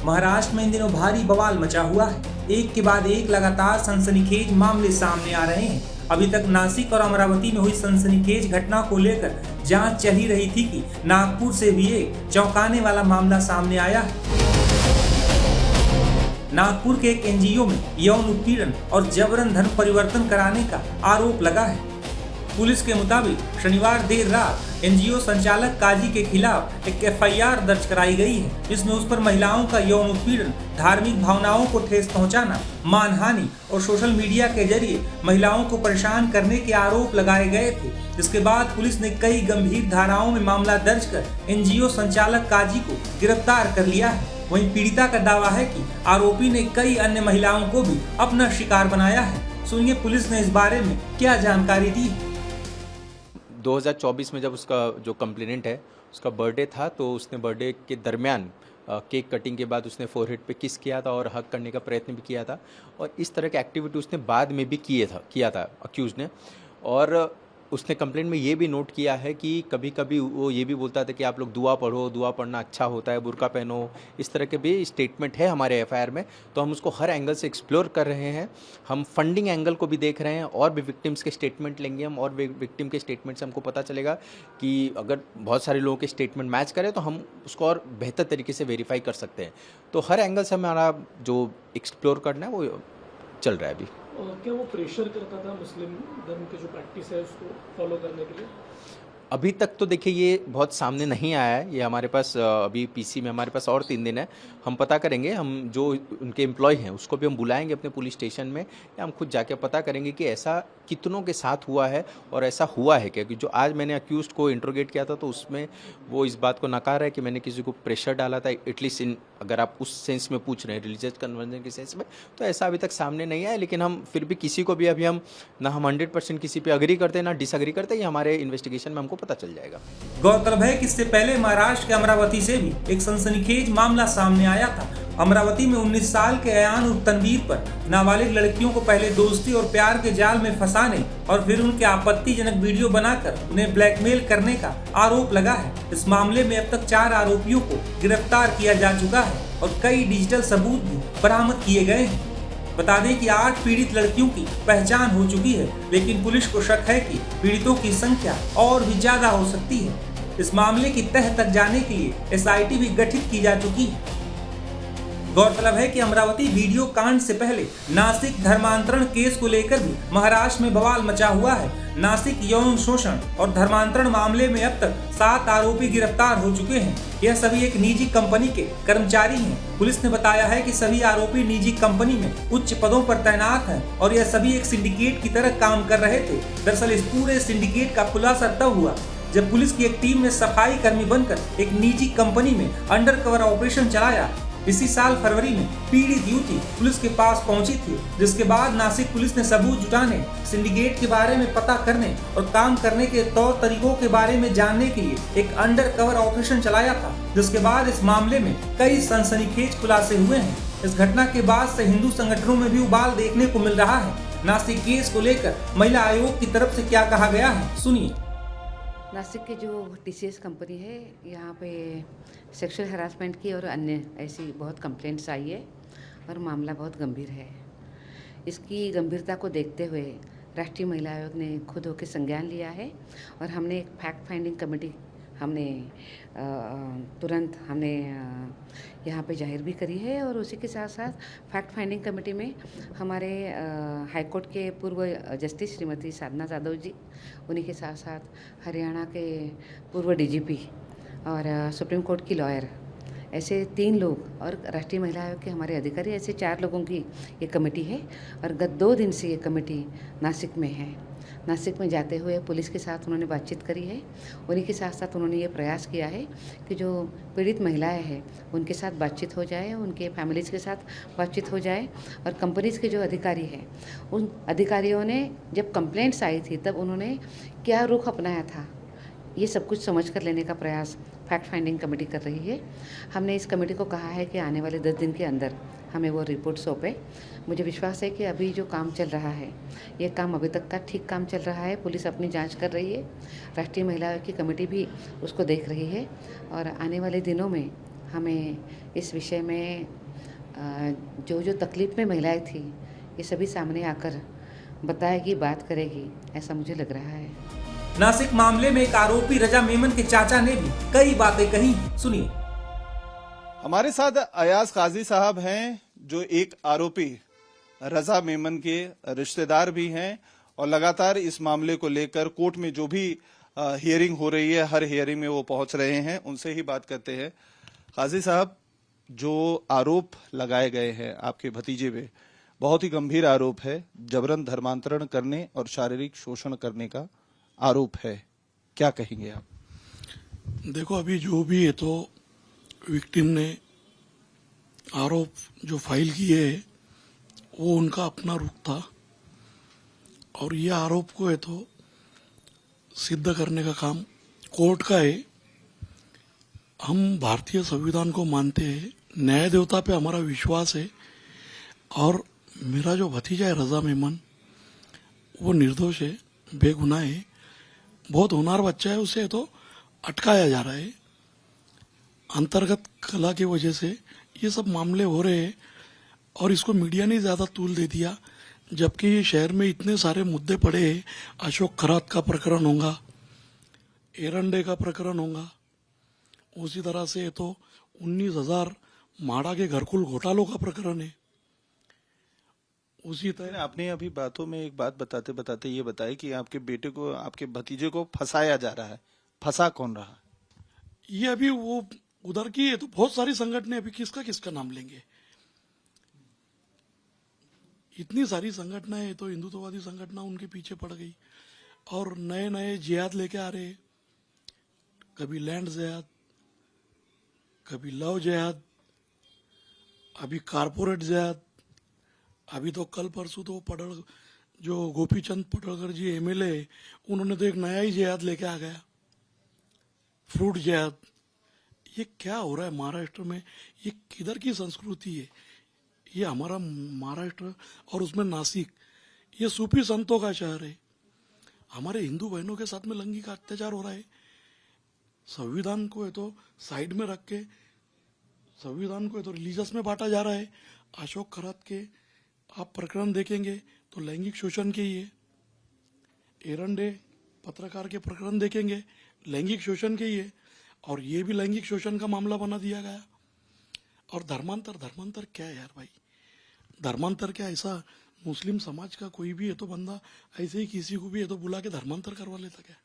महाराष्ट्र में इन दिनों भारी बवाल मचा हुआ है। एक के बाद एक लगातार सनसनीखेज मामले सामने आ रहे हैं। अभी तक नासिक और अमरावती में हुई सनसनीखेज घटना को लेकर जांच चल ही रही थी कि नागपुर से भी एक चौंकाने वाला मामला सामने आया है। नागपुर के एक एनजीओ में यौन उत्पीड़न और जबरन धन परिवर्तन कराने का आरोप लगा है। पुलिस के मुताबिक शनिवार देर रात एनजीओ संचालक काजी के खिलाफ एक एफआईआर दर्ज कराई गई है, जिसमें उस पर महिलाओं का यौन उत्पीड़न, धार्मिक भावनाओं को ठेस पहुंचाना, मानहानि और सोशल मीडिया के जरिए महिलाओं को परेशान करने के आरोप लगाए गए थे। जिसके बाद पुलिस ने कई गंभीर धाराओं में मामला दर्ज कर एनजीओ संचालक काजी को गिरफ्तार कर लिया है। वहीं पीड़िता का दावा है कि आरोपी ने कई अन्य महिलाओं को भी अपना शिकार बनाया है। सुनिए पुलिस ने इस बारे में क्या जानकारी दी। 2024 में जब उसका जो कंप्लेनेंट है उसका बर्थडे था, तो उसने बर्थडे के दरमियान केक कटिंग के बाद उसने फोरहेड पे किस किया था और हक करने का प्रयत्न भी किया था, और इस तरह के एक्टिविटी उसने बाद में भी किया था अक्यूज ने। और उसने कंप्लेंट में ये भी नोट किया है कि कभी कभी वो ये भी बोलता था कि आप लोग दुआ पढ़ो, दुआ पढ़ना अच्छा होता है, बुर्का पहनो, इस तरह के भी स्टेटमेंट है हमारे एफआईआर में। तो हम उसको हर एंगल से एक्सप्लोर कर रहे हैं। हम फंडिंग एंगल को भी देख रहे हैं और भी विक्टिम्स के स्टेटमेंट लेंगे हम, और विक्टिम के स्टेटमेंट से हमको पता चलेगा कि अगर बहुत सारे लोगों के स्टेटमेंट मैच करें तो हम उसको और बेहतर तरीके से वेरीफाई कर सकते हैं। तो हर एंगल से हमारा जो एक्सप्लोर करना है वो चल रहा है अभी। क्या वो प्रेशर करता था मुस्लिम धर्म के जो प्रैक्टिस है उसको फॉलो करने के लिए? अभी तक तो देखिए ये बहुत सामने नहीं आया है। ये हमारे पास अभी पीसी में हमारे पास और 3 दिन है, हम पता करेंगे। हम जो उनके एम्प्लॉय हैं उसको भी हम बुलाएंगे अपने पुलिस स्टेशन में, या हम खुद जाके पता करेंगे कि ऐसा कितनों के साथ हुआ है और ऐसा हुआ है क्या। क्योंकि जो आज मैंने अक्यूज को इंट्रोगेट किया था तो उसमें वो इस बात को नकार है कि मैंने किसी को प्रेशर डाला था। एटलीस्ट इन अगर आप उस सेंस में पूछ रहे हैं, रिलीजियस कन्वर्जन के सेंस में, तो ऐसा अभी तक सामने नहीं आया। लेकिन हम फिर भी किसी को भी अभी हम 100% किसी पे अग्री करते हैं ना डिसअग्री करते हैं, ये हमारे इन्वेस्टिगेशन में हमको पता चल जाएगा। गौरतलब है कि इससे पहले महाराष्ट्र के अमरावती से भी एक सनसनीखेज मामला सामने आया था। अमरावती में 19 साल के अयान उर्फ तनवीर पर नाबालिग लड़कियों को पहले दोस्ती और प्यार के जाल में फंसाने और फिर उनके आपत्तिजनक वीडियो बनाकर उन्हें ब्लैकमेल करने का आरोप लगा है। इस मामले में अब तक 4 आरोपियों को गिरफ्तार किया जा चुका है और कई डिजिटल सबूत भी बरामद किए गए हैं। बता दें कि 8 पीड़ित लड़कियों की पहचान हो चुकी है, लेकिन पुलिस को शक है कि पीड़ितों की संख्या और भी ज्यादा हो सकती है। इस मामले की तह तक जाने के लिए एसआईटी भी गठित की जा चुकी है। गौरतलब है कि अमरावती वीडियो कांड से पहले नासिक धर्मांतरण केस को लेकर भी महाराष्ट्र में बवाल मचा हुआ है। नासिक यौन शोषण और धर्मांतरण मामले में अब तक 7 आरोपी गिरफ्तार हो चुके हैं। यह सभी एक निजी कंपनी के कर्मचारी हैं। पुलिस ने बताया है कि सभी आरोपी निजी कंपनी में उच्च पदों पर तैनात हैं और यह सभी एक सिंडिकेट की तरह काम कर रहे थे। दरअसल इस पूरे सिंडिकेट का खुलासा तब हुआ जब पुलिस की एक टीम ने सफाई कर्मी बनकर एक निजी कंपनी में अंडरकवर ऑपरेशन चलाया। इसी साल फरवरी में पीड़ित युवती पुलिस के पास पहुंची थी, जिसके बाद नासिक पुलिस ने सबूत जुटाने, सिंडिकेट के बारे में पता करने और काम करने के तौर तरीकों के बारे में जानने के लिए एक अंडरकवर ऑपरेशन चलाया था। जिसके बाद इस मामले में कई सनसनीखेज खुलासे हुए हैं। इस घटना के बाद से हिंदू संगठनों में भी उबाल देखने को मिल रहा है। नासिक केस को लेकर महिला आयोग की तरफ से क्या कहा गया है, सुनिए। नासिक की जो टीसीएस कंपनी है, यहाँ पे सेक्सुअल हरासमेंट की और अन्य ऐसी बहुत कंप्लेंट्स आई है और मामला बहुत गंभीर है। इसकी गंभीरता को देखते हुए राष्ट्रीय महिला आयोग ने खुद होकर संज्ञान लिया है और हमने एक फैक्ट फाइंडिंग कमेटी तुरंत हमने यहाँ पे जाहिर भी करी है। और उसी के साथ साथ फैक्ट फाइंडिंग कमेटी में हमारे हाईकोर्ट के पूर्व जस्टिस श्रीमती साधना जाधव जी, उन्हीं के साथ साथ हरियाणा के पूर्व डीजीपी और सुप्रीम कोर्ट की लॉयर, ऐसे 3 लोग और राष्ट्रीय महिला आयोग के हमारे अधिकारी, ऐसे 4 लोगों की ये कमेटी है। और गत 2 दिन से ये कमेटी नासिक में है। नासिक में जाते हुए पुलिस के साथ उन्होंने बातचीत करी है। उन्हीं के साथ साथ उन्होंने ये प्रयास किया है कि जो पीड़ित महिलाएं हैं उनके साथ बातचीत हो जाए, उनके फैमिलीज़ के साथ बातचीत हो जाए। और कंपनीज़ के जो अधिकारी हैं, उन अधिकारियों ने जब कंप्लेंट्स आई थी तब उन्होंने क्या रुख अपनाया था, ये सब कुछ समझ कर लेने का प्रयास फैक्ट फाइंडिंग कमेटी कर रही है। हमने इस कमेटी को कहा है कि आने वाले 10 दिन के अंदर हमें वो रिपोर्ट सौंपे। मुझे विश्वास है कि अभी जो काम चल रहा है, ये काम अभी तक का ठीक काम चल रहा है। पुलिस अपनी जांच कर रही है, राष्ट्रीय महिला आयोग की कमेटी भी उसको देख रही है और आने वाले दिनों में हमें इस विषय में जो जो तकलीफ़ में महिलाएं थी ये सभी सामने आकर बताएगी, बात करेगी, ऐसा मुझे लग रहा है। नासिक मामले में एक आरोपी रजा मेमन के चाचा ने भी कई बातें कही, सुनिए। हमारे साथ अयाज काजी साहब हैं जो एक आरोपी रजा मेमन के रिश्तेदार भी हैं और लगातार इस मामले को लेकर कोर्ट में जो भी हियरिंग हो रही है, हर हियरिंग में वो पहुंच रहे हैं, उनसे ही बात करते हैं। काजी साहब, जो आरोप लगाए गए हैं आपके भतीजे पे बहुत ही गंभीर आरोप है, जबरन धर्मांतरण करने और शारीरिक शोषण करने का आरोप है, क्या कहेंगे आप? देखो, अभी जो भी है तो विक्टिम ने आरोप जो फाइल किए है वो उनका अपना रुख था और ये आरोप को है तो सिद्ध करने का काम कोर्ट का है। हम भारतीय संविधान को मानते हैं, न्याय देवता पे हमारा विश्वास है और मेरा जो भतीजा है रजा मेमन वो निर्दोष है, बेगुनाह है, बहुत होनहार बच्चा है, उसे तो अटकाया जा रहा है। अंतर्गत कला की वजह से ये सब मामले हो रहे हैं और इसको मीडिया ने ज़्यादा तूल दे दिया, जबकि ये शहर में इतने सारे मुद्दे पड़े हैं। अशोक खरात का प्रकरण होगा, एरंडे का प्रकरण होगा, उसी तरह से तो 19,000 माड़ा के घरकुल घोटालों का प्रकरण है। उसी तरह आपने अभी बातों में एक बात बताते बताते ये बताया कि आपके बेटे को, आपके भतीजे को फंसाया जा रहा है। फंसा कौन रहा? ये अभी वो उधर की है तो बहुत सारी संगठनें, अभी किसका किसका नाम लेंगे, इतनी सारी संगठनाएं है तो हिंदुत्ववादी संगठना उनके पीछे पड़ गई और नए नए जिहाद लेके आ रहे, कभी लैंड जिहाद, कभी लव जिहाद, अभी कारपोरेट जिहाद, अभी तो कल परसों तो पड़ल जो गोपीचंद पटलकर जी एमएलए, उन्होंने तो एक नया ही जिहाद लेके आ गया, फ्रूट जिहाद। ये क्या हो रहा है महाराष्ट्र में? ये किधर की संस्कृति है? ये हमारा महाराष्ट्र और उसमें नासिक, ये सूफी संतों का शहर है। हमारे हिंदू बहनों के साथ में लैंगिक अत्याचार हो रहा है। संविधान को है तो साइड में रख के, संविधान को है तो रिलीजियस में बांटा जा रहा है। अशोक खरात के आप प्रकरण देखेंगे तो लैंगिक शोषण के ही है। एरंडे पत्रकार के प्रकरण देखेंगे, लैंगिक शोषण के ही है और ये भी लैंगिक शोषण का मामला बना दिया गया। और धर्मांतर क्या है यार भाई? धर्मांतर क्या, ऐसा मुस्लिम समाज का कोई भी है तो बंदा ऐसे ही किसी को भी है तो बुला के धर्मांतर करवा लेता क्या?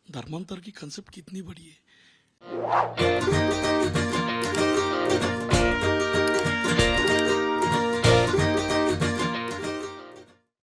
धर्मांतर की कंसेप्ट कितनी बड़ी है।